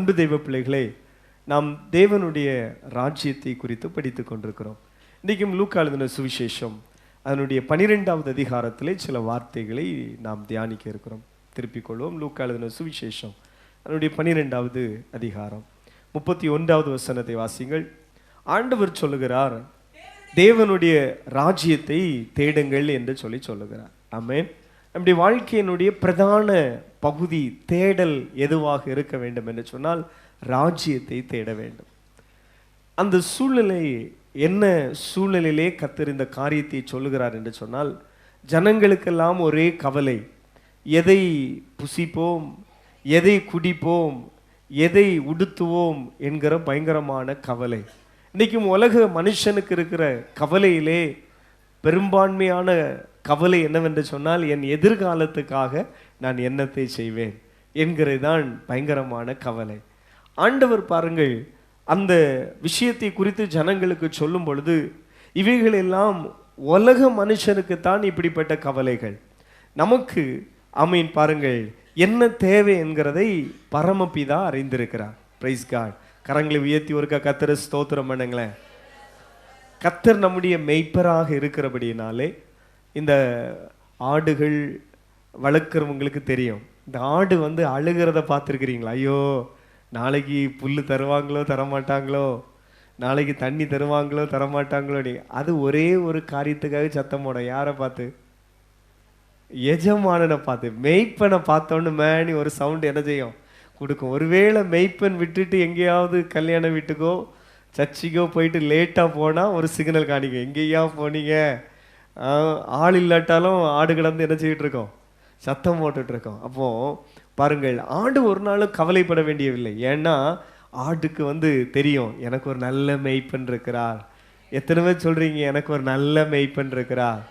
அன்பு தெய்வ பிள்ளைகளே, நாம் தேவனுடைய ராஜ்யத்தை குறித்து படித்து கொண்டிருக்கிறோம். இன்றைக்கும் லூக்கா எழுதின சுவிசேஷம் அதனுடைய 12வது அதிகாரத்திலே சில வார்த்தைகளை நாம் தியானிக்க இருக்கிறோம். திருப்பிக் கொள்வோம். லூக்கா எழுதின சுவிசேஷம் அதனுடைய 12வது அதிகாரம் 31வது வசனத்தை வாசிங்கள். ஆண்டவர் சொல்லுகிறார், தேவனுடைய ராஜ்யத்தை தேடுங்கள் என்று சொல்லுகிறார். ஆமென். நம்முடைய வாழ்க்கையினுடைய பிரதான பகுதி தேடல் எதுவாக இருக்க வேண்டும் என்று சொன்னால் ராஜ்யத்தை தேட வேண்டும். அந்த சூழ்நிலை என்ன சூழ்நிலையிலே கர்த்தர் இந்த காரியத்தை சொல்லுகிறார் என்று சொன்னால், ஜனங்களுக்கெல்லாம் ஒரே கவலை, எதை புசிப்போம், எதை குடிப்போம், எதை உடுத்துவோம் என்கிற பயங்கரமான கவலை. இன்றைக்கும் உலக மனுஷனுக்கு இருக்கிற கவலையிலே பெரும்பான்மையான கவலை என்னவென்று சொன்னால், என் எதிர்காலத்துக்காக நான் என்னத்தை செய்வேன் என்கிறதான் பயங்கரமான கவலை. ஆண்டவர் பாருங்கள், அந்த விஷயத்தை குறித்து ஜனங்களுக்கு சொல்லும் பொழுது, இவைகள் எல்லாம் உலக மனுஷனுக்குத்தான் இப்படிப்பட்ட கவலைகள். நமக்கு ஆமீன் பாருங்கள், என்ன தேவை என்கிறதை பரமபிதா அறிந்திருக்கிறார். Praise God. கரங்களை உயர்த்தி ஒருக்கா கர்த்தரை ஸ்தோத்திரம் பண்ணுங்களேன். கர்த்தர் நம்முடைய மெய்ப்பராக இருக்கிறபடினாலே, இந்த ஆடுகள் வளர்க்குறவங்களுக்கு தெரியும். இந்த ஆடு அழுகிறத பார்த்துருக்கிறீங்களா? ஐயோ, நாளைக்கு புல் தருவாங்களோ தரமாட்டாங்களோ, நாளைக்கு தண்ணி தருவாங்களோ தரமாட்டாங்களோ. அது ஒரே ஒரு காரியத்துக்காக சத்தம் போடும். யாரை பார்த்து? எஜமானனை பார்த்து. மெய்ப்பனை பார்த்தோன்னு மேனி ஒரு சவுண்டு என்ன செய்யும்? கொடுக்கும். ஒருவேளை மெய்ப்பன் விட்டுட்டு எங்கேயாவது கல்யாண வீட்டுக்கோ சர்ச்சுக்கோ போயிட்டு லேட்டாக போனால் ஒரு சிக்னல் காணிக்கும், எங்கேயா போனீங்க. ஆள் இல்லாட்டாலும் ஆடு கிடந்து என்ன செய்யிட்டு இருக்கோம்? சத்தம் போட்டுட்ருக்கோம். அப்போது பாருங்கள், ஆடு ஒரு நாளும் கவலைப்பட வேண்டியவில்லை. ஏன்னா ஆட்டுக்கு தெரியும், எனக்கு ஒரு நல்ல மெய்ப்பன் இருக்கிறார். எத்தனை பேர் சொல்கிறீங்க எனக்கு ஒரு நல்ல மெய்ப்பன் இருக்கிறார்?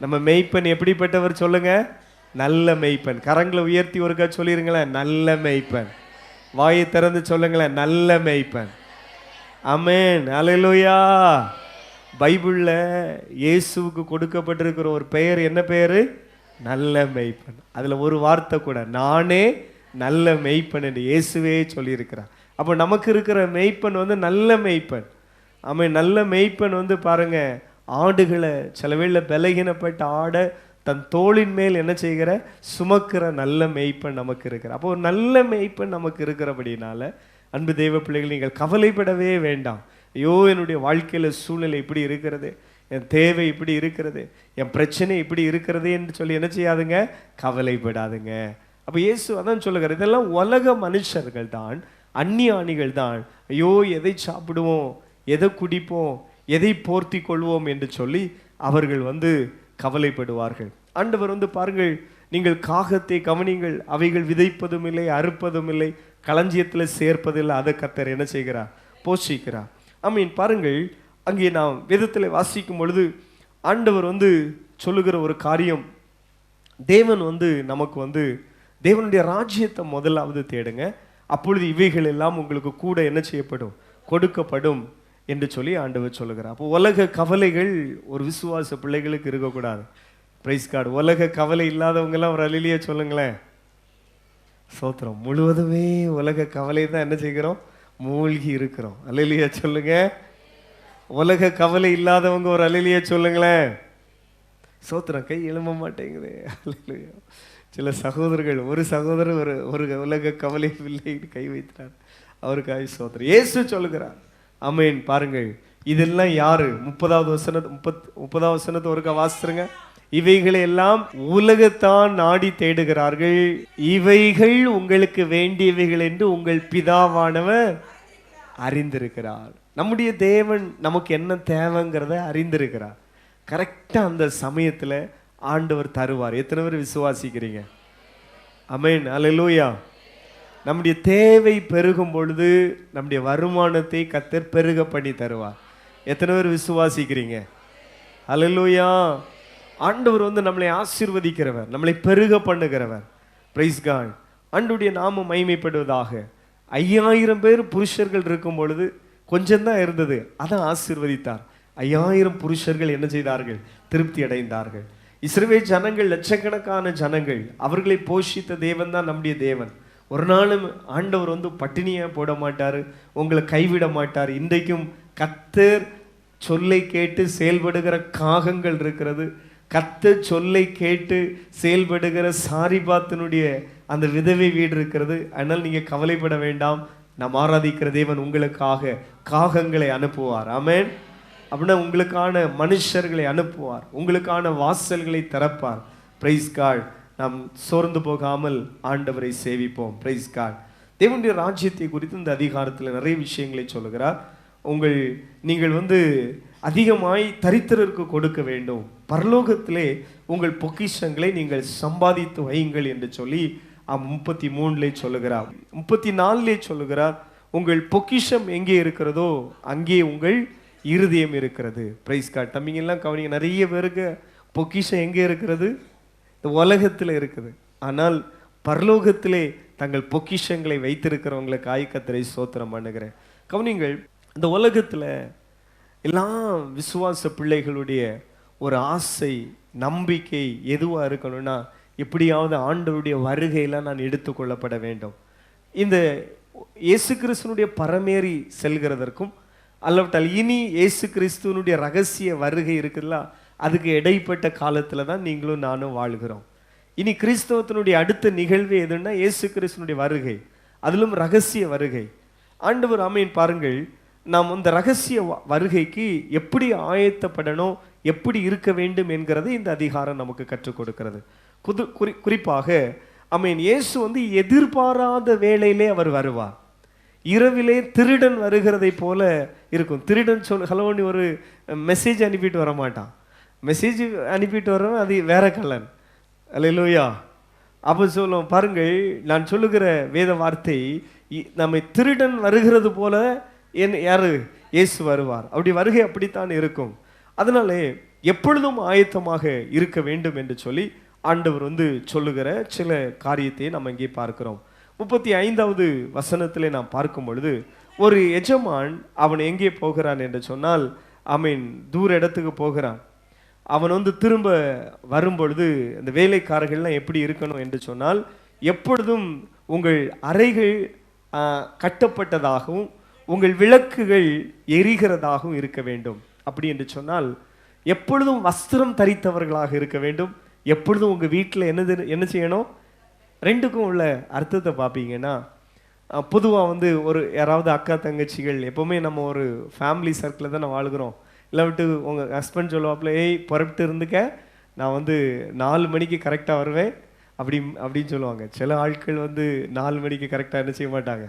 நம்ம மெய்ப்பன் எப்படிப்பட்டவர் சொல்லுங்க? நல்ல மெய்ப்பன். கரங்களை உயர்த்தி ஒருக்கா சொல்லிருங்களேன், நல்ல மெய்ப்பன். வாயை திறந்து சொல்லுங்களேன், நல்ல மெய்ப்பன். ஆமென், அல்லேலூயா. பைபிளில் இயேசுவுக்கு கொடுக்கப்பட்டிருக்கிற ஒரு பெயர் என்ன பெயர்? நல்ல மெய்ப்பன். அதில் ஒரு வார்த்தை கூட, நானே நல்ல மெய்ப்பன் என்று இயேசுவே சொல்லியிருக்கிறார். அப்போ நமக்கு இருக்கிற மெய்ப்பன் நல்ல மெய்ப்பன். ஆமென். நல்ல மெய்ப்பன் பாருங்க, ஆடுகளை சில வேளை பலகீனப்பட்ட ஆடை தன் தோளின் மேல் என்ன செய்கிற சுமக்கிற நல்ல மெய்ப்பன் நமக்கு இருக்கிற. அப்போ ஒரு நல்ல மெய்ப்பன் நமக்கு இருக்கிறபடினால அன்பு தெய்வ பிள்ளைகள், நீங்கள் கவலைப்படவே வேண்டாம். ஐயோ, என்னுடைய வாழ்க்கையில் சூழ்நிலை இப்படி இருக்கிறது, என் தேவை இப்படி இருக்கிறது, என் பிரச்சனை இப்படி இருக்கிறது என்று சொல்லி என்ன செய்யாதுங்க? கவலைப்படாதுங்க. அப்போ இயேசு அதான் சொல்லுகிறார், இதெல்லாம் உலக மனுஷர்கள் தான், அந்நியானிகள் தான். ஐயோ, எதை சாப்பிடுவோம், எதை குடிப்போம், எதை போர்த்தி கொள்வோம் என்று சொல்லி அவர்கள் கவலைப்படுவார்கள். ஆண்டவர் பாருங்கள், நீங்கள் காகத்தை கவனிங்கள், அவைகள் விதைப்பதும் இல்லை, அறுப்பதும் இல்லை, களஞ்சியத்தில் சேர்ப்பதில்லை, அதை கர்த்தர் என்ன செய்கிறார்? போஷிக்கிறார். ஆமீன். பாருங்கள், அங்கே நாம் வேதத்தில் வாசிக்கும் பொழுது ஆண்டவர் சொல்லுகிற ஒரு காரியம், தேவன் நமக்கு தேவனுடைய ராஜ்யத்தை முதலாவது தேடுங்க, அப்பொழுது இவைகள் எல்லாம் உங்களுக்கு கூட என்ன செய்யப்படும்? கொடுக்கப்படும் என்று சொல்லி ஆண்டவர் சொல்லுகிறார். அப்போ உலக கவலைகள் ஒரு விசுவாச பிள்ளைகளுக்கு இருக்கக்கூடாது. Praise God. உலக கவலை இல்லாதவங்கெல்லாம் ஒரு அல்லேலூயா சொல்லுங்களேன். சோத்திரம். முழுவதுமே உலக கவலை தான் என்ன செய்கிறோம்? மூழ்கி இருக்கிறோம். அல்லேலூயா சொல்லுங்க. உலக கவலை இல்லாதவங்க ஒரு அல்லேலூயா சொல்லுங்களேன். சோத்திரம். கை எழும்ப மாட்டேங்குது. அல்லேலூயா. சில சகோதரர்கள், ஒரு சகோதரர் ஒரு உலக கவலை இல்லை கை வைத்தார், அவருக்காக சோத்திரம். இயேசு சொல்லுகிறார். ஆமென். பாருங்கள், இதெல்லாம் யாரு? 30வது வசனத்தை ஒருக்கா வாசிச்சுருங்க. இவைகளை எல்லாம் உலகத்தான் நாடி தேடுகிறார்கள், இவைகள் உங்களுக்கு வேண்டியவைகள் என்று உங்கள் பிதாவானவர் அறிந்திருக்கிறார். நம்முடைய தேவன் நமக்கு என்ன தேவைங்கிறத அறிந்திருக்கிறார். கரெக்டாக அந்த சமயத்தில் ஆண்டவர் தருவார். எத்தனை பேர் விசுவாசிக்கிறீங்க? ஆமென், அல்லேலூயா. நம்முடைய தேவை பெருகும் பொழுது நம்முடைய வருமானத்தை கர்த்தர் பெருக பண்ணி தருவார். எத்தனை பேர் விசுவாசிக்கிறீங்க? அல்லேலூயா. ஆண்டவர் நம்மளை ஆசீர்வதிக்கிறவர், நம்மளை பெருக பண்ணுகிறவர். Praise God. ஆண்டவருடைய நாமம் மகிமைப்படுவதாக. 5000 பேர் புருஷர்கள் இருக்கும் பொழுது கொஞ்சம் தான் இருந்தது, அதான் ஆசீர்வதித்தார். 5000 புருஷர்கள் என்ன செய்தார்கள்? திருப்தி அடைந்தார்கள். இஸ்ரவேல் ஜனங்கள் லட்சக்கணக்கான ஜனங்கள், அவர்களை போஷித்த தேவன் தான் நம்முடைய தேவன். ஒரு நாளும் ஆண்டவர் வந்து பட்டினியை போட மாட்டார், உங்களை கைவிட மாட்டார். இன்றைக்கும் கர்த்தர் சொல்லை கேட்டு செயல்படுகிற காகங்கள் இருக்கிறது. கர்த்தர் சொல்லை கேட்டு செயல்படுகிற சாரிபாத்தினுடைய அந்த விதவை வீடு இருக்கிறது. அதனால் நீங்கள் கவலைப்பட வேண்டாம். நாம் ஆராதிக்கிற தேவன் உங்களுக்காக காகங்களை அனுப்புவார். ஆமென். அப்படின்னா உங்களுக்கான மனுஷர்களை அனுப்புவார், உங்களுக்கான வாசல்களை திறப்பார். Praise God. நாம் சோர்ந்து போகாமல் ஆண்டவரை சேவிப்போம். Praise God. தேவனுடைய ராஜ்யத்தை குறித்து இந்த அதிகாரத்தில் நிறைய விஷயங்களை சொல்லுகிறார். நீங்கள் வந்து அதிகமாய் தரித்திரருக்கு கொடுக்க வேண்டும், பரலோகத்திலே உங்கள் பொக்கிஷங்களை நீங்கள் சம்பாதித்து வையுங்கள் என்று சொல்லி 33 சொல்லுகிறார். 34 சொல்லுகிறார், உங்கள் பொக்கிஷம் எங்கே இருக்கிறதோ அங்கே உங்கள் இருதயம் இருக்கிறது. Price God. தம்பிங்கெல்லாம் கவனிங்க, நிறைய பேருக்கு பொக்கிஷம் எங்கே இருக்கிறது? இந்த உலகத்தில் இருக்குது. ஆனால் பரலோகத்திலே தங்கள் பொக்கிஷங்களை வைத்திருக்கிறவங்களுக்கு கர்த்தரை ஸ்தோத்திரம் பண்ணுகிறேன். கவனிங்கள், இந்த உலகத்தில் எல்லா விசுவாச பிள்ளைகளுடைய ஒரு ஆசை, நம்பிக்கை எதுவாக இருக்கணும்னா, எப்படியாவது ஆண்டவருடைய வருகையில் நான் எடுத்துக்கொள்ளப்பட வேண்டும். இந்த இயேசு கிறிஸ்துனுடைய பரமேறி செல்கிறதற்கும் அல்லவட்டால் இனி இயேசு கிறிஸ்துவனுடைய ரகசிய வருகை இருக்குல்ல, அதுக்கு இடைப்பட்ட காலத்தில் தான் நீங்களும் நானும் வாழ்கிறோம். இனி கிறிஸ்தவத்தினுடைய அடுத்த நிகழ்வு எதுன்னா இயேசு கிறிஸ்துவனுடைய வருகை, அதிலும் ரகசிய வருகை. ஆண்டவர் ஆமீன். பாருங்கள், நாம் அந்த ரகசிய வருகைக்கு எப்படி ஆயத்தப்படணும், எப்படி இருக்க வேண்டும் என்கிறதை இந்த அதிகாரம் நமக்கு கற்றுக் கொடுக்கிறது. குறிப்பாக ஆமீன், இயேசு வந்து எதிர்பாராத வேளையிலே அவர் வருவார். இரவிலே திருடன் வருகிறதை போல இருக்கும். திருடன் ஹலோன்னு ஒரு மெசேஜ் அனுப்பிட்டு வர மாட்டான். மெசேஜ் அனுப்பிட்டு வரவன் அது வேற கல்லன். அல்லேலூயா. அப்போ சொல்லும் பாருங்கள், நான் சொல்லுகிற வேத வார்த்தை, நம்மை திருடன் வருகிறது போல யாரு? இயேசு வருவார். அப்படி வருகை அப்படித்தான் இருக்கும். அதனாலே எப்பொழுதும் ஆயத்தமாக இருக்க வேண்டும் என்று சொல்லி ஆண்டவர் வந்து சொல்லுகிற சில காரியத்தை நம்ம இங்கே பார்க்கிறோம். 35வது வசனத்திலே நாம் பார்க்கும் பொழுது, ஒரு எஜமான் அவன் எங்கே போகிறான் என்று சொன்னால், ஆமீன், தூர இடத்துக்கு போகிறான். அவன் வந்து திரும்ப வரும்பொழுது அந்த வேலைக்காரர்கள்லாம் எப்படி இருக்கணும் என்று சொன்னால், எப்பொழுதும் உங்கள் அறைகள் கட்டப்பட்டதாகவும் உங்கள் விளக்குகள் எரிகிறதாகவும் இருக்க வேண்டும். அப்படி என்று சொன்னால் எப்பொழுதும் வஸ்திரம் தரித்தவர்களாக இருக்க வேண்டும். எப்பொழுதும் உங்கள் வீட்டில் என்ன செய்யணும்? ரெண்டுக்கும் உள்ள அர்த்தத்தை பார்ப்பீங்கன்னா, பொதுவாக வந்து ஒரு யாராவது அக்கா தங்கச்சிகள், எப்போவுமே நம்ம ஒரு ஃபேமிலி சர்க்கிளில் தான் நான் வாழ்கிறோம். இல்லை விட்டு உங்கள் ஹஸ்பண்ட் சொல்லுவாப்புல, ஏய் புறப்பட்டு இருந்துக்க, நான் வந்து 4 மணிக்கு கரெக்டாக வருவேன் அப்படின்னு சொல்லுவாங்க. சில ஆட்கள் வந்து 4 மணிக்கு கரெக்டாக என்ன செய்ய மாட்டாங்க,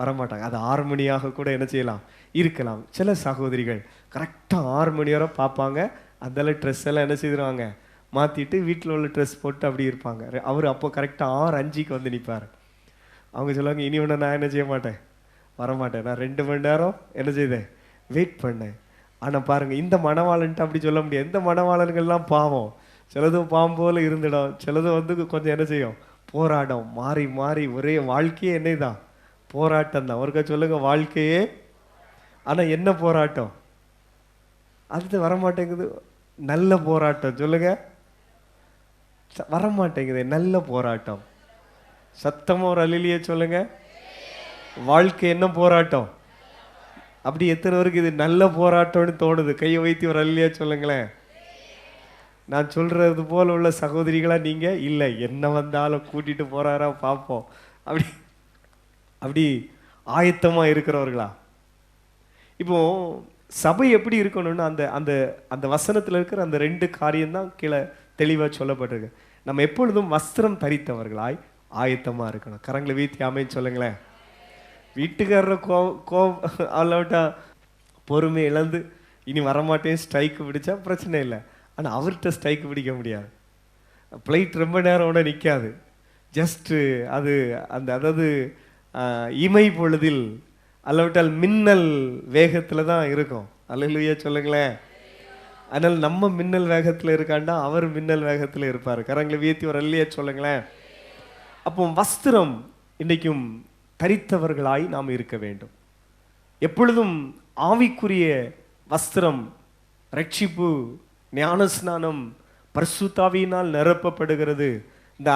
வரமாட்டாங்க. அது 6 மணியாக கூட என்ன செய்யலாம், இருக்கலாம். சில சகோதரிகள் கரெக்டாக 6 மணி வரை பார்ப்பாங்க. அதெல்லாம் ட்ரெஸ் எல்லாம் என்ன செய்திருவாங்க, மாற்றிட்டு வீட்டில் உள்ள ட்ரெஸ் போட்டு அப்படி இருப்பாங்க. அவர் அப்போ கரெக்டாக 6:05க்கு வந்து நிற்பார். அவங்க சொல்லுவாங்க, இனி ஒன்று நான் என்ன செய்ய மாட்டேன், வரமாட்டேன், நான் 2 மணி நேரம் என்ன செய்தேன், வெயிட் பண்ணேன். ஆனால் பாருங்கள், இந்த மணவாளன்ட்டு அப்படி சொல்ல முடியாது. இந்த மணவாளன்கள்லாம் பாவம், சிலதும் பாவம் போல இருந்துடும், சிலதும் வந்து கொஞ்சம் என்ன செய்யும், போராடும். மாறி மாறி ஒரே வாழ்க்கையே என்ன தான், போராட்டம் தான். ஒருக்கா சொல்லுங்க, வாழ்க்கையே. ஆனால் என்ன போராட்டம்? அது வரமாட்டேங்குது. நல்ல போராட்டம் சொல்லுங்க, வரமாட்டேங்குது. நல்ல போராட்டம். சத்தமா ஒரு அல்லேலூயா சொல்லுங்க. வாழ்க்கை என்ன போராட்டம்? அப்படி எத்தனை பேருக்கு இது நல்ல போராட்டம்னு தோணுது? கையை வைத்து ஒரு அல்லேலூயா சொல்லுங்களேன். நான் சொல்றது போல உள்ள சகோதரிகளா நீங்க? இல்லை, என்ன வந்தாலும் கூட்டிட்டு போறாரா பார்ப்போம், அப்படி ஆயத்தமா இருக்கிறவர்களா? இப்போ சபை எப்படி இருக்கணும்னு அந்த அந்த அந்த வசனத்தில் இருக்கிற அந்த 2 காரியம்தான் கீழே தெளிவாக சொல்லப்பட்டிருக்கு. நம்ம எப்பொழுதும் வஸ்திரம் தரித்தவர்களாய் ஆயத்தமாக இருக்கணும். கரங்களை வீத்தி அமைன்னு சொல்லுங்களேன். வீட்டுக்காரரை அவ்வளோட்டா பொறுமை இழந்து இனி வரமாட்டேன் ஸ்ட்ரைக்கு பிடிச்சா பிரச்சனை இல்லை. ஆனால் அவர்கிட்ட ஸ்ட்ரைக்கு பிடிக்க முடியாது. ஃப்ளைட் ரொம்ப நேரம் நிற்காது. ஜஸ்ட்டு அது அந்த அதாவது இமை பொழுதில் அல்லவிட்டால் மின்னல் வேகத்தில் தான் இருக்கும். அல்லேலூயா சொல்லுங்களேன். அதனால் நம்ம மின்னல் வேகத்தில் இருக்காண்டா, அவர் மின்னல் வேகத்தில் இருப்பார். கரங்களை வீழ்த்தி ஒரு அல்லையா சொல்லுங்களேன். அப்போ வஸ்திரம் இன்றைக்கும் தரித்தவர்களாய் நாம் இருக்க வேண்டும். எப்பொழுதும் ஆவிக்குரிய வஸ்திரம், ரட்சிப்பு, ஞானஸ்நானம், பரிசுத்த ஆவியினால் நிரப்பப்படுகிறது. இந்த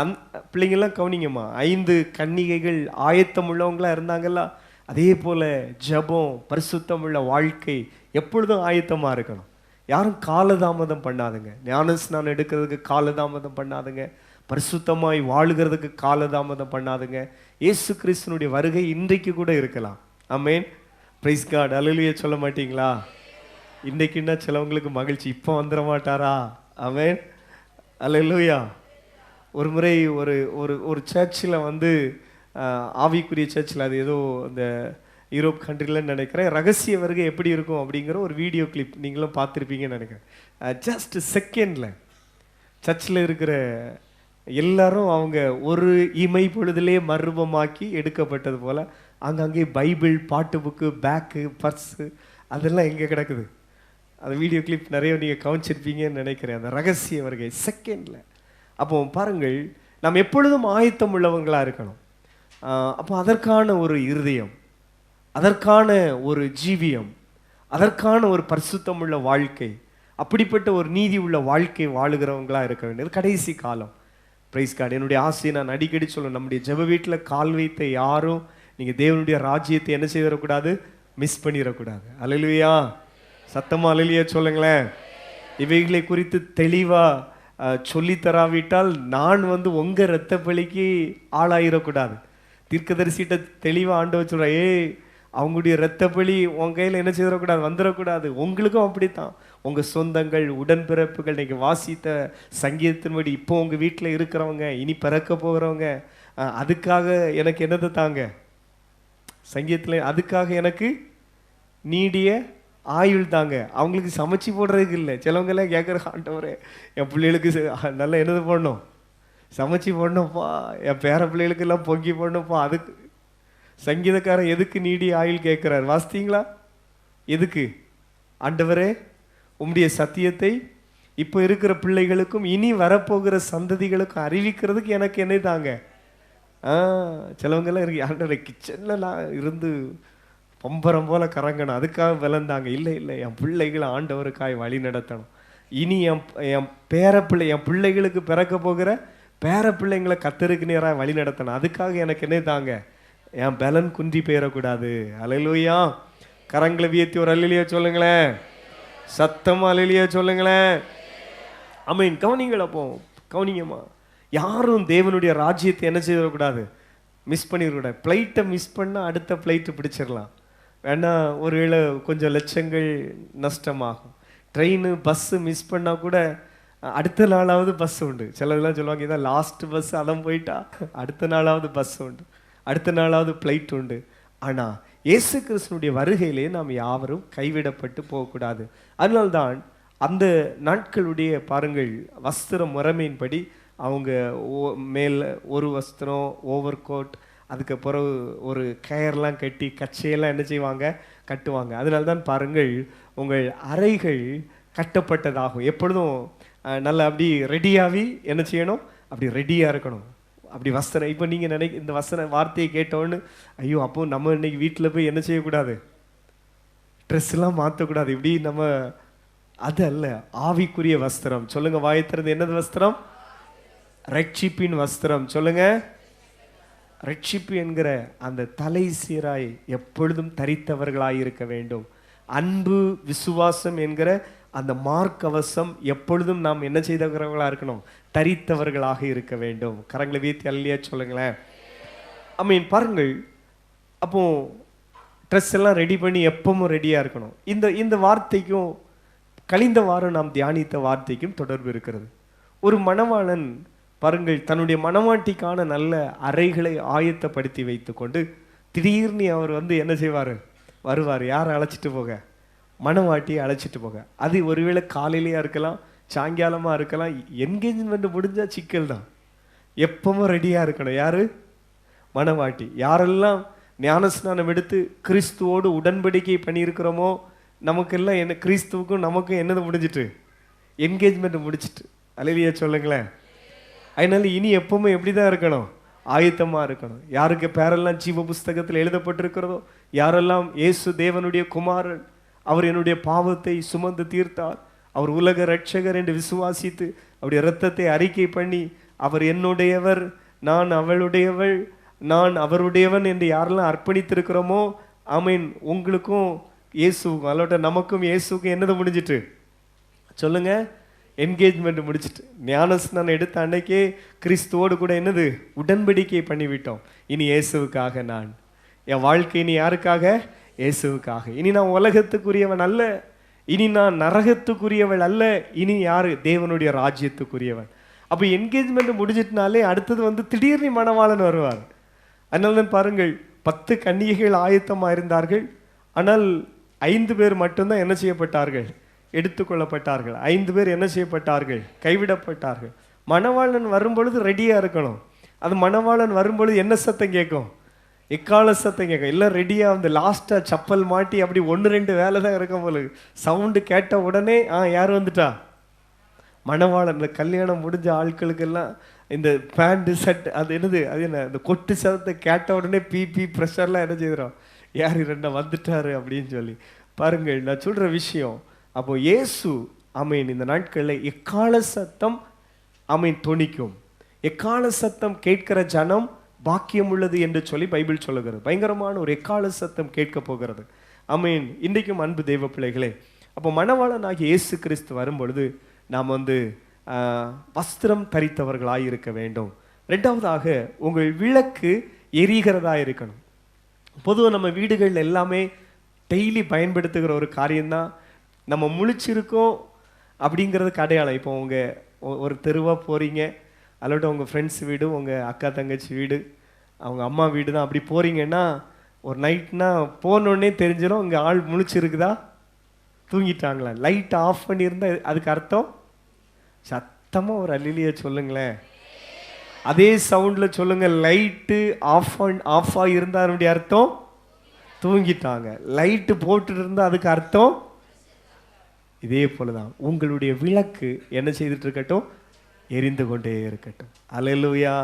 பிள்ளைங்கள்லாம் கவனிங்கம்மா, 5 கன்னிகைகள் ஆயத்தம் உள்ளவங்களா இருந்தாங்கல்ல, அதே போல ஜெபம், பரிசுத்தம் உள்ள வாழ்க்கை எப்பொழுதும் ஆயத்தமாக இருக்கணும். யாரும் காலதாமதம் பண்ணாதுங்க. ஞானஸ்நானம் எடுக்கிறதுக்கு காலதாமதம் பண்ணாதுங்க. பரிசுத்தமாய் வாழுகிறதுக்கு காலதாமதம் பண்ணாதுங்க. இயேசு கிறிஸ்துனுடைய வருகை இன்றைக்கு கூட இருக்கலாம். ஆமென். Price God. அல்லேலூயா சொல்ல மாட்டீங்களா? இன்றைக்குன்னா சிலவங்களுக்கு மகிழ்ச்சி, இப்போ வந்துட மாட்டாரா? ஆமென். அல்லேலூயா. ஒரு முறை ஒரு ஒரு ஒரு சர்ச்சில் வந்து ஆவிக்குரிய சர்ச்சில், அது ஏதோ இந்த யூரோப் கண்ட்ரிலன்னு நினைக்கிறேன், ரகசிய வருகை எப்படி இருக்கும் அப்படிங்கிற ஒரு வீடியோ கிளிப் நீங்களும் பார்த்துருப்பீங்கன்னு நினைக்கிறேன். ஜஸ்ட் செகண்டில் சர்ச்சில் இருக்கிற எல்லாரும் அவங்க ஒரு இமை பொழுதிலே மர்மமாக்கி எடுக்கப்பட்டது போல் அங்கங்கே பைபிள், பாட்டு புக்கு, பேக்கு, பர்ஸு அதெல்லாம் எங்கே கிடக்குது. அந்த வீடியோ கிளிப் நிறைய நீங்கள் கவனிச்சிருப்பீங்கன்னு நினைக்கிறேன். அந்த ரகசிய வருகை செகண்டில். அப்போ பாருங்கள், நாம் எப்பொழுதும் ஆயத்தம் உள்ளவங்களாக இருக்கணும். அப்போ அதற்கான ஒரு இருதயம், அதற்கான ஒரு ஜீவியம், அதற்கான ஒரு பரிசுத்தம் உள்ள வாழ்க்கை, அப்படிப்பட்ட ஒரு நீதி உள்ள வாழ்க்கை வாழுகிறவங்களா இருக்க வேண்டியது கடைசி காலம். Praise God. என்னுடைய ஆசையை நான் அடிக்கடி சொல்லுவேன், நம்முடைய ஜெப வீட்டில் கால் வைத்த யாரும் நீங்கள் தேவனுடைய ராஜ்யத்தை என்ன செய்திடக்கூடாது, மிஸ் பண்ணிடக்கூடாது. அல்லேலூயா. சத்தமாக அல்லேலூயா சொல்லுங்களேன். இவைகளை குறித்து தெளிவாக சொல்லித்தராவிட்டால் நான் வந்து உங்கள் இரத்த பலிக்கு ஆளாயிடக்கூடாது. தீர்க்கதரிசிட்ட தெளிவாக ஆண்டவர் சொல்கிறேன், அவங்களுடைய இரத்த பலி உன் கையில் என்ன செய்திடக்கூடாது, வந்துடக்கூடாது. உங்களுக்கும் அப்படித்தான். உங்கள் சொந்தங்கள், உடன்பிறப்புகள், நீங்கள் வாசித்த சங்கீதத்தின்படி இப்போ உங்கள் வீட்டில் இருக்கிறவங்க, இனி பிறக்க போகிறவங்க, அதுக்காக எனக்கு என்னதை தாங்க, சங்கீதத்தில் அதுக்காக எனக்கு நீடிய ஆயுள் தாங்க. அவங்களுக்கு சமைச்சு போடுறதுக்கு இல்லை. சிலவங்கெல்லாம் கேட்குற, ஆண்டவரே என் பிள்ளைகளுக்கு நல்லா என்னது போடணும், சமைச்சு போடணும்ப்பா, என் பேர பிள்ளைகளுக்கெல்லாம் பொங்கி போடணும்ப்பா. அதுக்கு சங்கீதக்காரன் எதுக்கு நீடிய ஆயுள் கேட்குறாரு வாசித்தீங்களா? எதுக்கு? ஆண்டவரே உம்முடைய சத்தியத்தை இப்போ இருக்கிற பிள்ளைகளுக்கும் இனி வரப்போகிற சந்ததிகளுக்கும் அறிவிக்கிறதுக்கு எனக்கு என்ன தாங்க. சிலவங்கெல்லாம் இருக்கு, ஆண்டவரே கிச்சனில் நான் இருந்து பம்பரம் போல கறங்கணும், அதுக்காக விளந்தாங்க. இல்லை இல்லை, என் பிள்ளைகளை ஆண்டவருக்காய் வழி நடத்தணும். இனி என் பேரப்பிள்ளை, என் பிள்ளைகளுக்கு பிறக்க போகிற பேர பிள்ளைங்களை கத்தருக்கு நேராக வழி நடத்தணும், அதுக்காக எனக்கு என்ன தாங்க, என் பலன் குன்றி போயிடக்கூடாது. அல்லேலூயா. கரங்களை வியத்தி ஒரு அல்லேலூயா சொல்லுங்களேன். சத்தமா அல்லேலூயா சொல்லுங்களேன். ஆமென். கவனிங்கள். அப்போ கவனிங்கம்மா, யாரும் தேவனுடைய ராஜ்யத்தை என்ன செய்யக்கூடாது, மிஸ் பண்ணிடக்கூடாது. ஃப்ளைட்டை மிஸ் பண்ணால் அடுத்த ஃப்ளைட்டு பிடிச்சிடலாம். வேணா ஒருவேளை கொஞ்சம் லட்சங்கள் நஷ்டமாகும். ட்ரெயின், பஸ்ஸு மிஸ் பண்ணால் கூட அடுத்த நாளாவது பஸ் உண்டு. சிலதெல்லாம் சொல்லுவாங்க, இதான் லாஸ்ட் பஸ், அதான் போயிட்டா அடுத்த நாளாவது பஸ் உண்டு, அடுத்த நாளாவது ஃப்ளைட் உண்டு. ஆனால் இயேசு கிறிஸ்துனுடைய வருகையிலே நாம் யாவரும் கைவிடப்பட்டு போகக்கூடாது. அதனால்தான் அந்த நாட்களுடைய பாருங்கள் வஸ்திர முறைமையின்படி அவங்க மேல் ஒரு வஸ்திரம், ஓவர் கோட், அதுக்கு பிறகு ஒரு கயர்லாம் கட்டி கச்சையெல்லாம் என்ன செய்வாங்க, கட்டுவாங்க. அதனால்தான் பாருங்கள் உங்கள் அறைகள் கட்டப்பட்டதாகும். எப்பொழுதும் நல்லா அப்படி ரெடியாகி என்ன செய்யணும், அப்படி ரெடியாக இருக்கணும். அப்படி வஸ்திரம். இப்போ நீங்கள் இந்த வார்த்தையை கேட்டோன்னு, ஐயோ அப்போ நம்ம இன்னைக்கு வீட்டில் போய் என்ன செய்யக்கூடாது, ட்ரெஸ்லாம் மாற்றக்கூடாது. இப்படி நம்ம அது அல்ல, ஆவிக்குரிய வஸ்திரம். சொல்லுங்க வாயத்திறந்து, என்னது வஸ்திரம்? ரட்சிப்பின் வஸ்திரம். சொல்லுங்க. ரட்சிப்பு என்கிற அந்த தலை சீராய் எப்பொழுதும் தரித்தவர்களாய் இருக்க வேண்டும். அன்பு, விசுவாசம் என்கிற அந்த மார்க்கவசம் எப்பொழுதும் நாம் என்ன செய்தவர்களாக இருக்கணும், தரித்தவர்களாக இருக்க வேண்டும். கரங்களை வீத்தி அல்லையா சொல்லுங்களேன். ஐ பாருங்கள், அப்போ ட்ரெஸ் எல்லாம் ரெடி பண்ணி எப்பவும் ரெடியாக இருக்கணும். இந்த வார்த்தைக்கும் கழிந்த வாரம் நாம் தியானித்த வார்த்தைக்கும் தொடர்பு இருக்கிறது. ஒரு மணவாளன் பாருங்கள் தன்னுடைய மணவாட்டிக்கான நல்ல அறைகளை ஆயத்தப்படுத்தி வைத்து கொண்டு திடீர்னு அவர் வந்து என்ன செய்வார், வருவார். யாரை அழைச்சிட்டு போக, மணவாட்டியை அழைச்சிட்டு போக. அது ஒருவேளை காலையிலேயே இருக்கலாம், சாயங்காலமாக இருக்கலாம். என்கேஜ்மெண்ட் முடிஞ்சால் சிக்கல் தான். எப்பவும் ரெடியாக இருக்கணும். யார்? மணவாட்டி. யாரெல்லாம் ஞானஸ்நானம் எடுத்து கிறிஸ்துவோடு உடன்படிக்கை பண்ணியிருக்கிறோமோ, நமக்கெல்லாம் என்ன, கிறிஸ்துவுக்கும் நமக்கும் என்னது முடிஞ்சிட்டு, என்கேஜ்மெண்ட் முடிச்சிட்டு. அல்லேலூயா சொல்லுங்களேன். அதனால இனி எப்பவுமே எப்படி தான் இருக்கணும், ஆயத்தமாக இருக்கணும். யாருக்கு பேரெல்லாம் ஜீவ புஸ்தகத்தில் எழுதப்பட்டிருக்கிறதோ, யாரெல்லாம் இயேசு தேவனுடைய குமாரன், அவர் என்னுடைய பாவத்தை சுமந்து தீர்த்தார், அவர் உலக ரட்சகர் என்று விசுவாசித்து அவருடைய இரத்தத்தை அறிக்கை பண்ணி அவர் என்னுடையவர், நான் அவளுடையவள், நான் அவருடையவன் என்று யாரெல்லாம் அர்ப்பணித்திருக்கிறோமோ, ஆமீன், உங்களுக்கும் இயேசுக்கும் அல்லோட்ட நமக்கும் இயேசுக்கும் என்னது முடிஞ்சிட்டு சொல்லுங்க, என்கேஜ்மெண்ட் முடிச்சிட்டு. ஞானஸ்நானம் எடுத்த அன்னைக்கே கிறிஸ்துவோடு கூட என்னது உடன்படிக்கை பண்ணிவிட்டோம். இனி இயேசுவுக்காக நான் என் வாழ்க்கை, இனி யாருக்காக? இயேசுவுக்காக. இனி நான் உலகத்துக்குரியவன் அல்ல, இனி நான் நரகத்துக்குரியவள் அல்ல, இனி யாரு? தேவனுடைய ராஜ்யத்துக்குரியவன். அப்போ என்கேஜ்மெண்ட் முடிஞ்சிட்டனாலே அடுத்தது வந்து திடீர்னு மணவாளன் வருவார். அதனால தான் பாருங்கள், 10 கன்னிகைகள் ஆயத்தமாக இருந்தார்கள். ஆனால் 5 பேர் மட்டும்தான் என்ன செய்யப்பட்டார்கள்? எடுத்துக்கொள்ளப்பட்டார்கள். 5 பேர் என்ன செய்யப்பட்டார்கள்? கைவிடப்பட்டார்கள். மணவாளன் வரும்பொழுது ரெடியாக இருக்கணும். அது மணவாளன் வரும்பொழுது என்ன சத்தம் கேட்கும்? எக்கால சத்தம் கேட்கும். எல்லாம் ரெடியாக வந்து லாஸ்ட்டாக சப்பல் மாட்டி அப்படி 1-2 வேலை தான் இருக்கும் போல. சவுண்டு கேட்ட உடனே யார் வந்துட்டா? மணவாளன். இந்த கல்யாணம் முடிஞ்ச ஆட்களுக்கெல்லாம் இந்த பேண்ட் ஷர்ட் அது என்னது, அது என்ன, இந்த கொட்டு சதத்தை கேட்ட உடனே பிபி ப்ரெஷர்லாம் என்ன செய்கிறோம்? யார் 2 வந்துட்டாரு அப்படின்னு சொல்லி. பாருங்கள், நான் சொல்கிற விஷயம். அப்போ இயேசு ஆமீன் இந்த நாட்களில் எக்கால சத்தம் ஆமீன் தொனிக்கும். எக்கால சத்தம் கேட்கிற ஜனம் பாக்கியம் உள்ளது என்று சொல்லி பைபிள் சொல்லுகிறது. பயங்கரமான ஒரு எக்கால சத்தம் கேட்க போகிறது. ஆமீன். இன்றைக்கும் அன்பு தெய்வ பிள்ளைகளே, அப்போ மணவாளனாகிய இயேசு கிறிஸ்து வரும்பொழுது நாம் வந்து வஸ்திரம் தரித்தவர்களாக இருக்க வேண்டும். 2வதாக உங்கள் விளக்கு எரிகிறதா இருக்கணும். பொதுவாக நம்ம வீடுகள் எல்லாமே டெய்லி பயன்படுத்துகிற ஒரு காரியம்தான் நம்ம முழிச்சிருக்கோம் அப்படிங்கிறதுக்கு அடையாளம். இப்போ உங்கள் ஒரு தெருவாக போகிறீங்க, அல்லோட உங்கள் ஃப்ரெண்ட்ஸ் வீடு, உங்கள் அக்கா தங்கச்சி வீடு, அவங்க அம்மா வீடு தான், அப்படி போகிறீங்கன்னா ஒரு நைட்னா போனோடனே தெரிஞ்சிடும் இங்கே ஆள் முழிச்சிருக்குதா தூங்கிட்டாங்களா. லைட் ஆஃப் பண்ணியிருந்தா அதுக்கு அர்த்தம் சத்தமாக ஒரு அல்லிலியை சொல்லுங்களேன். அதே சவுண்டில் சொல்லுங்கள். லைட்டு ஆஃப் இருந்தால் அதனுடைய அர்த்தம் தூங்கிட்டாங்க. லைட்டு போட்டுட்டு இருந்தால் அதுக்கு அர்த்தம் இதே போல தான் உங்களுடைய விளக்கு என்ன செய்துட்டு இருக்கட்டும்? எரிந்து கொண்டே இருக்கட்டும். அல்லேலூயா.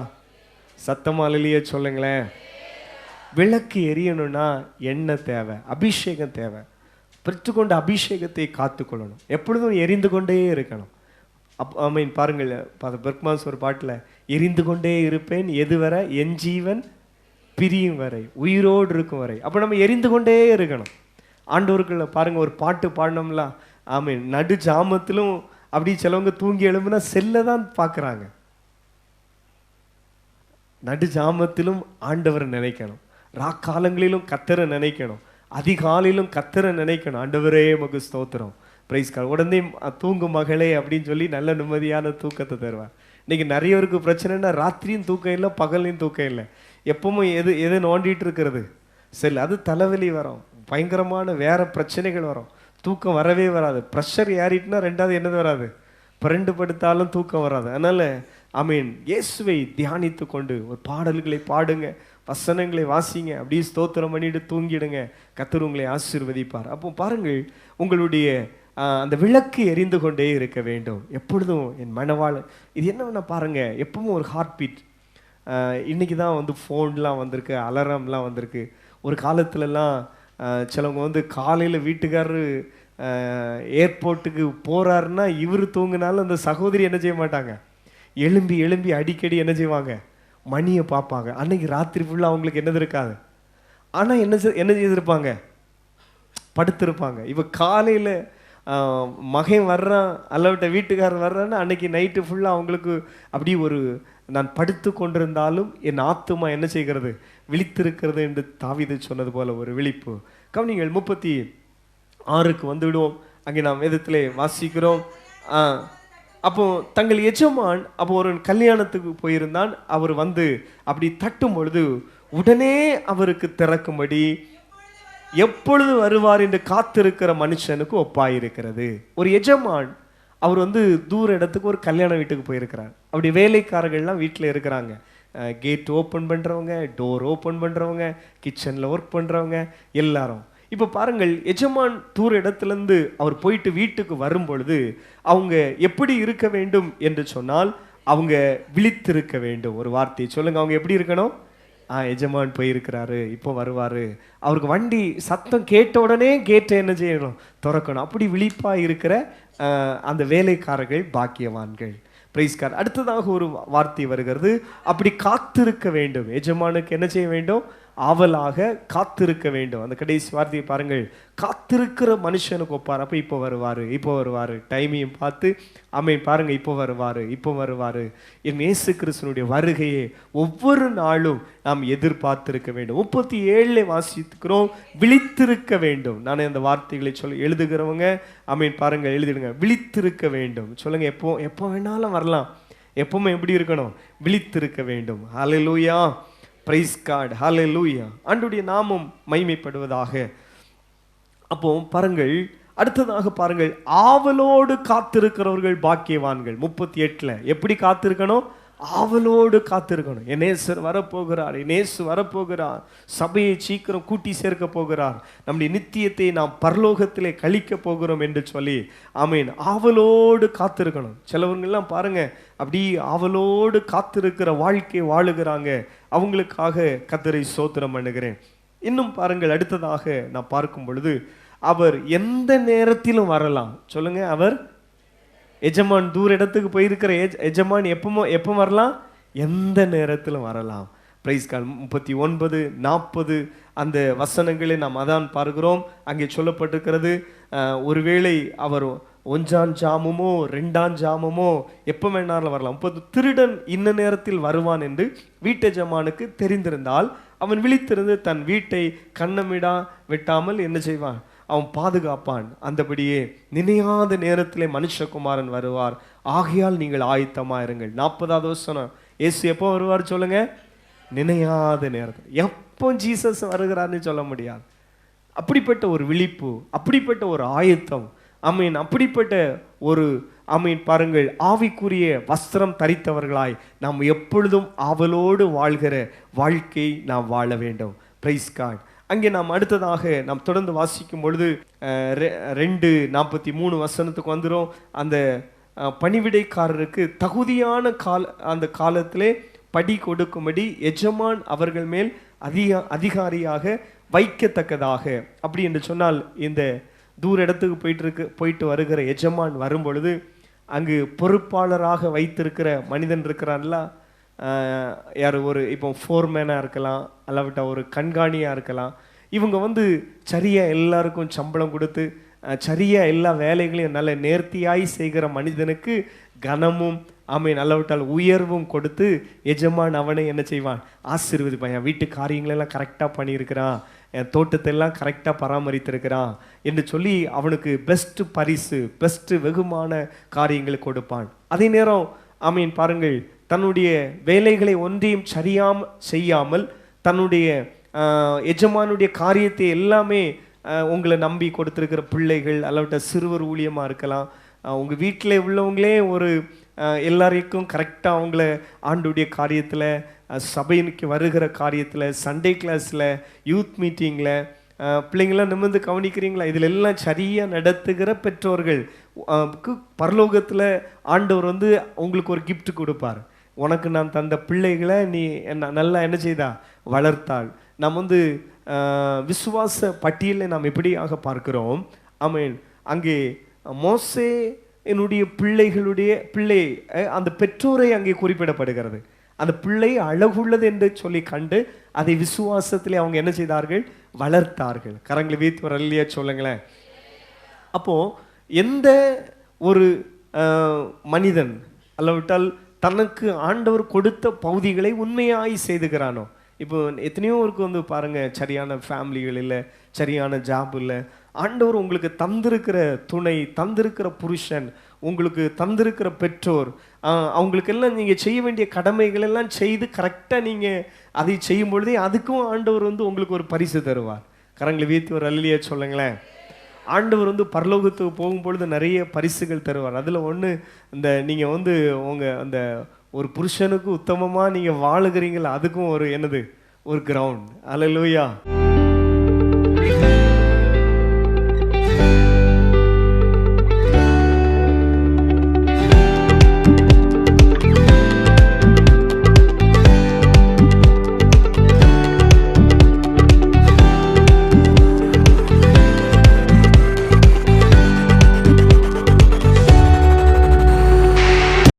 சத்தமாக அல்லேலூயா சொல்லுங்களேன். விளக்கு எரியணும்னா எண்ணெய் தேவை, அபிஷேகம் தேவை. பெற்றுக்கொண்ட அபிஷேகத்தை காத்துக்கொள்ளணும், எப்பொழுதும் எரிந்து கொண்டே இருக்கணும். மீன் பாருங்கள், பெர்க்மான்ஸ் ஒரு பாட்டில் எரிந்து கொண்டே இருப்பேன் எதுவரை? என் ஜீவன் பிரியும் வரை, உயிரோடு இருக்கும் வரை. அப்போ நம்ம எரிந்து கொண்டே இருக்கணும். ஆண்டவருக்குள்ள பாருங்கள், ஒரு பாட்டு பாடினோம்ல, ஆமீன், நடு ஜாமத்திலும் அப்படி சிலவங்க தூங்கி எழும்புனா செல்ல தான் பார்க்குறாங்க. நடு ஜாமத்திலும் ஆண்டவரை நினைக்கணும், ராக்காலங்களிலும் கத்தரை நினைக்கணும், அதிகாலையிலும் கத்தரை நினைக்கணும். ஆண்டவரே உமக்கு ஸ்தோத்திரம், பிரைஸ் கார்டு. உடனே தூங்கும் மகளே அப்படின்னு சொல்லி நல்ல நிம்மதியான தூக்கத்தை தருவார். இன்னைக்கு நிறையவருக்கு பிரச்சனைனா ராத்திரியும் தூக்கம் இல்லை, பகல்லையும் தூக்கம் இல்லை. எப்பவும் எது நோண்டிட்டு இருக்கிறது? சரி, அது தலைவலி வரும், பயங்கரமான வேற பிரச்சனைகள் வரும், தூக்கம் வரவே வராது. ப்ரெஷர் ஏறிட்டுனா 2வது என்னது வராது? பிரண்டு படுத்தாலும் தூக்கம் வராது. அதனால் ஆமீன், இயேசுவை தியானித்து கொண்டு ஒரு பாடல்களை பாடுங்க, வசனங்களை வாசிங்க, அப்படியே ஸ்தோத்திரம் பண்ணிட்டு தூங்கிடுங்க. கர்த்தர் உங்களை ஆசீர்வதிப்பார். அப்போ பாருங்கள், உங்களுடைய அந்த விளக்கு எரிந்து கொண்டே இருக்க வேண்டும் எப்பொழுதும். என் மணவாளன் இது என்ன பாருங்க, எப்பவும் ஒரு ஹார்ட் பீட். இன்னைக்கு தான் வந்து ஃபோன்லாம் வந்திருக்கு, அலாரம்லாம் வந்திருக்கு. ஒரு காலத்துலலாம் சிலவங்க வந்து காலையில் வீட்டுக்காரரு ஏர்போர்ட்டுக்கு போகிறாருன்னா இவர் தூங்கினாலும் அந்த சகோதரி என்ன செய்ய மாட்டாங்க, எழும்பி அடிக்கடி என்ன செய்வாங்க, மணியை பார்ப்பாங்க. அன்னைக்கு ராத்திரி ஃபுல்லாக அவங்களுக்கு என்னது இருக்காது, ஆனால் என்ன செய்திருப்பாங்க, படுத்திருப்பாங்க. இப்போ காலையில் மகன் வர்றான் அல்லவிட்ட வீட்டுக்காரர் வர்றான்னா அன்னைக்கு நைட்டு ஃபுல்லாக அவங்களுக்கு அப்படி ஒரு, நான் படுத்து கொண்டிருந்தாலும் என் ஆத்துமா என்ன செய்கிறது, விழித்திருக்கிறது என்று தாவீது சொன்னது போல ஒரு விழிப்பு. கவனிங்கள், 36க்கு வந்து விடுவோம். அங்கே நாம் வேதத்திலே வாசிக்கிறோம். அப்போ தங்கள் எஜமான் அப்போ ஒரு கல்யாணத்துக்கு போயிருந்தான். அவர் வந்து அப்படி தட்டும் பொழுது உடனே அவருக்கு திறக்கும்படி எப்பொழுது வருவார் என்று காத்திருக்கிற மனுஷனுக்கு ஒப்பாயிருக்கிறது. ஒரு எஜமான் அவர் வந்து தூர இடத்துக்கு ஒரு கல்யாண வீட்டுக்கு போயிருக்கிறார். அப்படி வேலைக்காரர்கள்லாம் வீட்டில் இருக்கிறாங்க. கேட் ஓப்பன் பண்ணுறவங்க, டோர் ஓப்பன் பண்ணுறவங்க, கிச்சனில் ஒர்க் பண்ணுறவங்க எல்லாரும். இப்போ பாருங்கள், எஜமான் தூர இடத்துலேருந்து அவர் போயிட்டு வீட்டுக்கு வரும் பொழுது அவங்க எப்படி இருக்க வேண்டும் என்று சொன்னால், அவங்க விழித்திருக்க வேண்டும். ஒரு வார்த்தையை சொல்லுங்க, அவங்க எப்படி இருக்கணும்? எஜமான் போயிருக்கிறாரு, இப்போ வருவார். அவருக்கு வண்டி சத்தம் கேட்ட உடனே கேட்டை என்ன செய்யணும், திறக்கணும். அப்படி விழிப்பாக இருக்கிற அந்த வேலைக்காரர்கள் பாக்கியவான்கள். Praise God. அடுத்ததாக ஒரு வார்த்தை வருகிறது, அப்படி காத்திருக்க வேண்டும். எஜமானுக்கு என்ன செய்ய வேண்டும்? ஆவலாக காத்திருக்க வேண்டும். அந்த கடைசி வார்த்தையை பாருங்கள், காத்திருக்கிற மனுஷனுக்கு ஒப்பார். அப்போ இப்போ வருவார் டைமையும் பார்த்து ஆமென் பாருங்க, இப்போ வருவார். என் இயேசு கிறிஸ்துவினுடைய வருகையை ஒவ்வொரு நாளும் நாம் எதிர்பார்த்திருக்க வேண்டும். 37 வாசிக்கிறோம், விழித்திருக்க வேண்டும். நான் அந்த வார்த்தைகளை எழுதுகிறவங்க ஆமென் பாருங்க எழுதிடுங்க, விழித்திருக்க வேண்டும் சொல்லுங்க. எப்போ வேணாலும் வரலாம், எப்பவுமே எப்படி இருக்கணும்? விழித்திருக்க வேண்டும். ஹல்லேலூயா, பிரைஸ் காட், ஹல்லேலூயா. ஆண்டவருடைய நாமம் மகிமைப்படுவதாக. அப்போ பாருங்கள், அடுத்ததாக பாருங்கள், ஆவலோடு காத்திருக்கிறவர்கள் பாக்கியவான்கள். 38 எப்படி காத்திருக்கணும்? ஆவலோடு காத்திருக்கணும். என் நேசர் வரப்போகிறார், என் நேசு வரப்போகிறார், சபையை சீக்கிரம் கூட்டி சேர்க்க போகிறார், நம்முடைய நித்தியத்தை நாம் பரலோகத்திலே கழிக்க போகிறோம் என்று சொல்லி ஆமீன் ஆவலோடு காத்திருக்கணும். சிலவங்கெல்லாம் பாருங்க, அப்படி ஆவலோடு காத்திருக்கிற வாழ்க்கை வாழுகிறாங்க. அவங்களுக்காக கர்த்தரை ஸ்தோத்திரம் பண்ணுகிறேன். இன்னும் பாருங்கள், அடுத்ததாக நான் பார்க்கும் பொழுது, அவர் எந்த நேரத்திலும் வரலாம். சொல்லுங்க, அவர் எஜமான் தூர இடத்துக்கு போயிருக்கிற எஜமான் எப்போ வரலாம்? எந்த நேரத்திலும் வரலாம். Price God. 39, 40 அந்த வசனங்களை நாம் அதான் பார்க்கிறோம். அங்கே சொல்லப்பட்டிருக்கிறது, ஒருவேளை அவர் 1ஆம் ஜாமமோ 2ஆம் ஜாமமோ எப்போ வேணாலும் வரலாம். 30 திருடன் இன்ன நேரத்தில் வருவான் என்று வீட்டெஜமானுக்கு தெரிந்திருந்தால் அவன் விழித்திருந்து தன் வீட்டை கண்ணமிடா விட்டாமல் என்ன செய்வான்? அவன் பாதுகாப்பான். அந்தபடியே நினையாத நேரத்திலே மனுஷகுமாரன் வருவார், ஆகையால் நீங்கள் ஆயத்தமா இருங்கள். 40வது வசனம், இயேசு எப்போ வருவார் சொல்லுங்க? நினையாத நேரத்தில். எப்போ ஜீசஸ் வருகிறார்னு சொல்ல முடியாது. அப்படிப்பட்ட ஒரு விழிப்பு, அப்படிப்பட்ட ஒரு ஆயத்தம், ஆமீன், அப்படிப்பட்ட ஒரு ஆமீன் பாருங்கள், ஆவிக்குரிய வஸ்திரம் தரித்தவர்களாய் நாம் எப்பொழுதும் ஆவலோடு வாழ்கிற வாழ்க்கை நாம் வாழ வேண்டும். Praise God. அங்கே நாம் அடுத்ததாக நாம் தொடர்ந்து வாசிக்கும் பொழுது 2:43 வசனத்துக்கு வந்துடும். அந்த பணிவிடைக்காரருக்கு தகுதியான அந்த காலத்திலே படி கொடுக்கும்படி எஜமான் அவர்கள் மேல் அதிகாரியாக வைக்கத்தக்கதாக. அப்படி என்று சொன்னால், இந்த தூர இடத்துக்கு போயிட்டு வருகிற எஜமான் வரும் பொழுது அங்கு பொறுப்பாளராக வைத்திருக்கிற மனிதன் இருக்கிறான்ல, யார் ஒரு இப்போ ஃபோர்மேனாக இருக்கலாம், அல்லாவிட்டா ஒரு கண்காணியாக இருக்கலாம். இவங்க சரியாக எல்லாருக்கும் சம்பளம் கொடுத்து சரியாக எல்லா வேலைகளையும் நல்ல நேர்த்தியாய் செய்கிற மனிதனுக்கு கனமும் ஆமீன் அல்லாவிட்டால் உயர்வும் கொடுத்து எஜமான் அவனை என்ன செய்வான்? ஆசீர்வதிப்பான். என் வீட்டு காரியங்களெல்லாம் கரெக்டாக பண்ணியிருக்கிறான், என் தோட்டத்தெல்லாம் கரெக்டாக பராமரித்திருக்கிறான் என்று சொல்லி அவனுக்கு பெஸ்ட்டு பரிசு, பெஸ்ட்டு வெகுமான காரியங்களை கொடுப்பான். அதே நேரம் ஆமீன் பாருங்கள், தன்னுடைய வேலைகளை ஒன்றையும் செய்யாமல் தன்னுடைய எஜமானுடைய காரியத்தை எல்லாமே உங்களை நம்பி கொடுத்துருக்கிற பிள்ளைகள், அல்லாவிட்ட சிறுவர் ஊழியமாக இருக்கலாம், உங்கள் வீட்டில் உள்ளவங்களே ஒரு எல்லாருக்கும் கரெக்டாக அவங்கள ஆண்டுடைய காரியத்தில், சபைக்கு வருகிற காரியத்தில், சண்டே கிளாஸில், யூத் மீட்டிங்கில் பிள்ளைங்களாம் நிமிர்ந்து கவனிக்கிறீங்களா? இதில் எல்லாம் சரியாக நடத்துகிற பெற்றோர்கள் பரலோகத்தில் ஆண்டவர் உங்களுக்கு ஒரு கிஃப்ட் கொடுப்பார். உனக்கு நான் தந்த பிள்ளைகளை நீ நல்லா என்ன செய்தா? வளர்த்தாள். நாம் விசுவாச பட்டியலை நாம் எப்படியாக பார்க்கிறோம். ஆமென். அங்கே மோசே என்னுடைய பிள்ளை அந்த பெற்றோரை அங்கே குறிப்பிடப்படுகிறது. அந்த பிள்ளை அழகுள்ளது என்று சொல்லி கண்டு அதை விசுவாசத்திலே அவங்க என்ன செய்தார்கள்? வளர்த்தார்கள். கரங்களை வீத்து ஒரு அல்லையா சொல்லுங்களேன். அப்போ எந்த ஒரு மனிதன் அல்லவிட்டால் தனக்கு ஆண்டவர் கொடுத்த பகுதிகளை உண்மையாய் செய்துகிறானோ, இப்போ எத்தனையோ இருக்கு பாருங்க, சரியான ஃபேமிலிகள் இல்லை, சரியான ஜாப் இல்லை. ஆண்டவர் உங்களுக்கு தந்திருக்கிற துணை, தந்திருக்கிற புருஷன், உங்களுக்கு தந்திருக்கிற பெற்றோர், அவங்களுக்கெல்லாம் நீங்கள் செய்ய வேண்டிய கடமைகள் எல்லாம் செய்து கரெக்டாக நீங்கள் அதை செய்யும் பொழுதே அதுக்கும் ஆண்டவர் உங்களுக்கு ஒரு பரிசு தருவார். கரங்களை வீத்து ஒரு அல்லையா சொல்லுங்களேன். ஆண்டவர் பரலோகத்துக்கு போகும்பொழுது நிறைய பரிசுகள் தருவார். அதில் ஒன்று, இந்த நீங்கள் உங்கள் அந்த ஒரு புருஷனுக்கு உத்தமமாக நீங்கள் வாழுகிறீங்களா, அதுக்கும் ஒரு என்னது, ஒரு கிரவுண்ட். அல்லேலூயா.